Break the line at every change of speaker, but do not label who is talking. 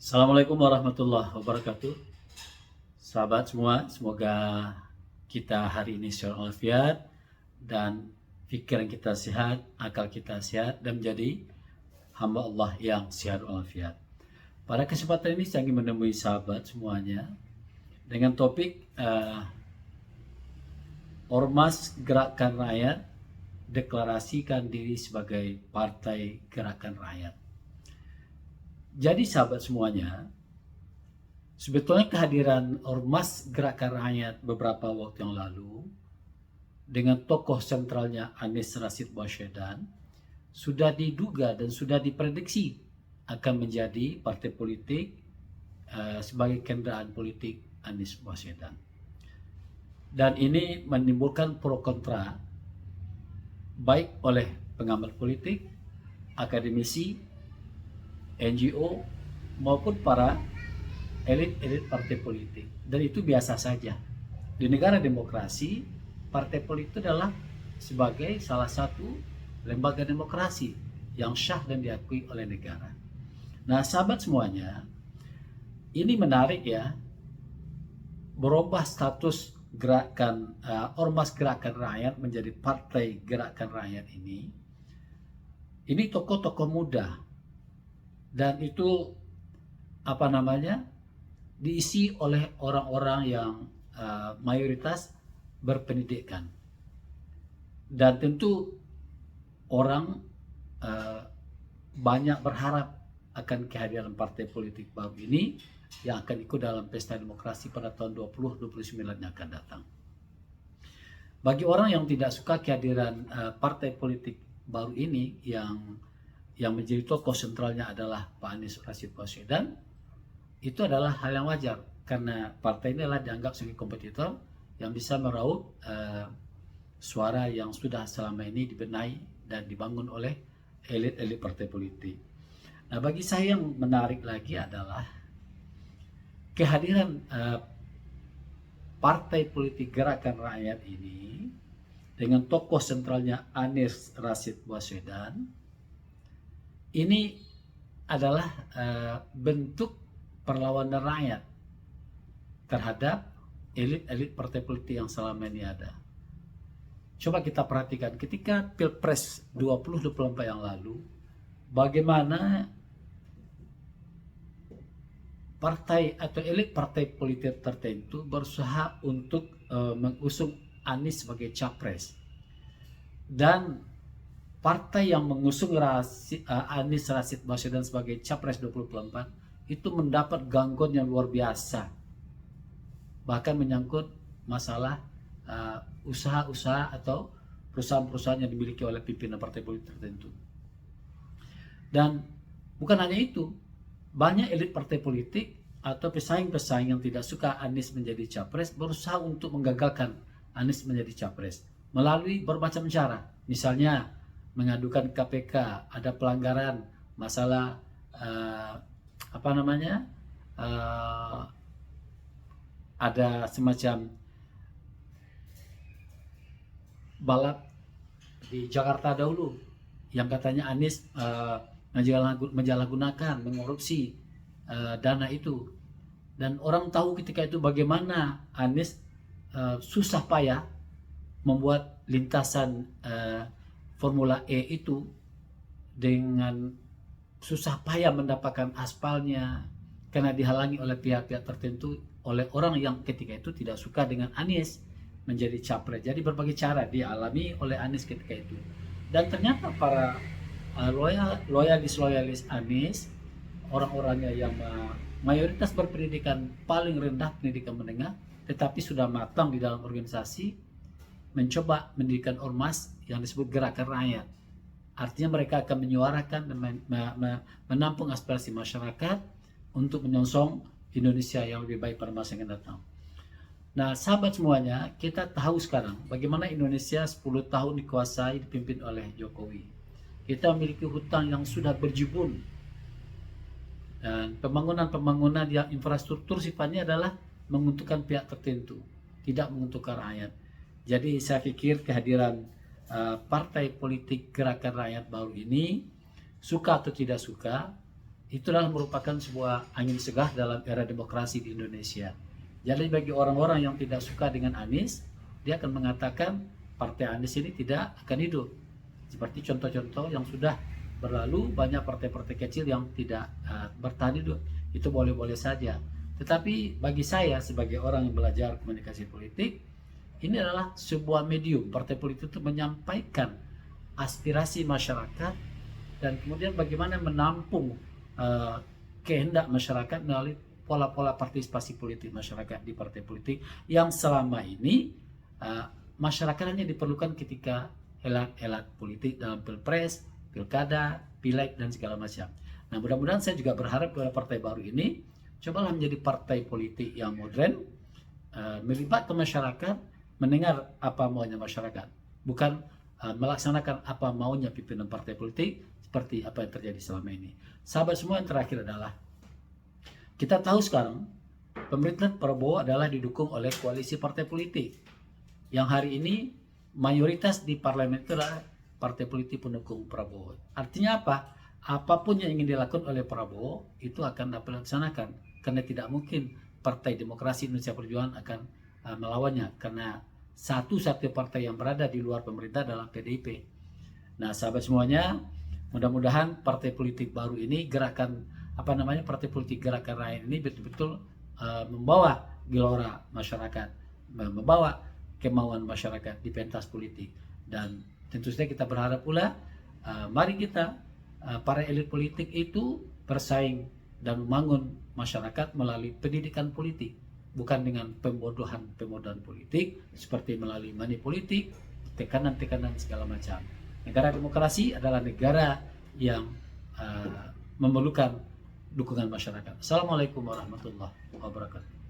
Assalamualaikum warahmatullahi wabarakatuh. Sahabat semua, semoga kita hari ini sehat walafiat dan pikiran kita sehat, akal kita sehat dan menjadi hamba Allah yang sehat walafiat. Pada kesempatan ini saya ingin menemui sahabat semuanya dengan topik Ormas Gerakan Rakyat deklarasikan diri sebagai Partai Gerakan Rakyat. Jadi sahabat semuanya, sebetulnya kehadiran Ormas Gerakan Rakyat beberapa waktu yang lalu dengan tokoh sentralnya Anies Rashid Baswedan sudah diduga dan sudah diprediksi akan menjadi partai politik sebagai kendaraan politik Anies Baswedan. Dan ini menimbulkan pro kontra baik oleh pengamat politik, akademisi, NGO maupun para elit-elit partai politik. Dan itu biasa saja. Di negara demokrasi, partai politik itu adalah sebagai salah satu lembaga demokrasi yang syah dan diakui oleh negara. Nah, sahabat semuanya, ini menarik ya, berubah status gerakan Ormas Gerakan Rakyat menjadi Partai Gerakan Rakyat ini tokoh-tokoh muda. Dan itu diisi oleh orang-orang yang mayoritas berpendidikan. Dan tentu orang banyak berharap akan kehadiran partai politik baru ini yang akan ikut dalam pesta demokrasi pada tahun 2029 yang akan datang. Bagi orang yang tidak suka kehadiran partai politik baru ini yang menjadi tokoh sentralnya adalah Pak Anies Rashid Baswedan, itu adalah hal yang wajar karena partai ini adalah dianggap sebagai kompetitor yang bisa meraup suara yang sudah selama ini dibenahi dan dibangun oleh elit-elit partai politik. Nah, bagi saya yang menarik lagi adalah kehadiran partai politik Gerakan Rakyat ini dengan tokoh sentralnya Anies Rashid Baswedan. Ini adalah bentuk perlawanan rakyat terhadap elit-elit partai politik yang selama ini ada. Coba kita perhatikan ketika Pilpres 2024 yang lalu, bagaimana partai atau elit partai politik tertentu berusaha untuk mengusung Anies sebagai capres. Dan partai yang mengusung Anies Rashid Baswedan sebagai capres 2024 itu mendapat gangguan yang luar biasa. Bahkan menyangkut masalah usaha-usaha atau perusahaan-perusahaan yang dimiliki oleh pimpinan partai politik tertentu. Dan bukan hanya itu, banyak elit partai politik atau pesaing-pesaing yang tidak suka Anies menjadi capres berusaha untuk menggagalkan Anies menjadi capres melalui bermacam cara. Misalnya mengadukan KPK ada pelanggaran masalah ada semacam balap di Jakarta dahulu yang katanya Anies mensalahgunakan, mengkorupsi dana itu, dan orang tahu ketika itu bagaimana Anies susah payah membuat lintasan Formula E itu dengan susah payah mendapatkan aspalnya karena dihalangi oleh pihak-pihak tertentu, oleh orang yang ketika itu tidak suka dengan Anies menjadi capres. Jadi berbagai cara dialami oleh Anies ketika itu. Dan ternyata para loyalis Anies, orang-orangnya yang mayoritas berpendidikan paling rendah, pendidikan menengah, tetapi sudah matang di dalam organisasi, mencoba mendirikan ormas yang disebut Gerakan Rakyat. Artinya mereka akan menyuarakan dan menampung aspirasi masyarakat untuk menyongsong Indonesia yang lebih baik pada masa yang akan datang. Nah, sahabat semuanya, kita tahu sekarang bagaimana Indonesia 10 tahun dikuasai, dipimpin oleh Jokowi. Kita memiliki hutang yang sudah berjubun. Dan pembangunan yang infrastruktur sifatnya adalah menguntungkan pihak tertentu, tidak menguntungkan rakyat. Jadi saya pikir kehadiran partai politik Gerakan Rakyat baru ini, suka atau tidak suka, itu adalah merupakan sebuah angin segar dalam era demokrasi di Indonesia. Jadi bagi orang-orang yang tidak suka dengan Anies, dia akan mengatakan partai Anies ini tidak akan hidup. Seperti contoh-contoh yang sudah berlalu, banyak partai-partai kecil yang tidak bertahan hidup. Itu boleh-boleh saja. Tetapi bagi saya sebagai orang yang belajar komunikasi politik, ini adalah sebuah medium. Partai politik itu menyampaikan aspirasi masyarakat dan kemudian bagaimana menampung kehendak masyarakat melalui pola-pola partisipasi politik masyarakat di partai politik yang selama ini masyarakat hanya diperlukan ketika elat-elat politik dalam pilpres, pilkada, pileg dan segala macam. Nah, mudah-mudahan saya juga berharap kepada partai baru ini cobalah menjadi partai politik yang modern, melibatkan masyarakat, mendengar apa maunya masyarakat, bukan melaksanakan apa maunya pimpinan partai politik seperti apa yang terjadi selama ini. Sahabat semua, yang terakhir adalah kita tahu sekarang pemerintahan Prabowo adalah didukung oleh koalisi partai politik yang hari ini mayoritas di parlemen itu adalah partai politik pendukung Prabowo. Artinya apa? Apapun yang ingin dilakukan oleh Prabowo itu akan dapat dilaksanakan, karena tidak mungkin Partai Demokrasi Indonesia Perjuangan akan melawannya, karena satu-satunya partai yang berada di luar pemerintah adalah PDIP. Nah, sahabat semuanya, mudah-mudahan partai politik baru ini, partai politik gerakan rakyat ini betul-betul membawa gelora masyarakat, membawa kemauan masyarakat di pentas politik. Dan tentu saja kita berharap pula, mari kita para elit politik itu bersaing dan membangun masyarakat melalui pendidikan politik, bukan dengan pembodohan politik seperti melalui money politik, tekanan-tekanan segala macam. Negara demokrasi adalah negara yang memerlukan dukungan masyarakat. Assalamualaikum warahmatullahi wabarakatuh.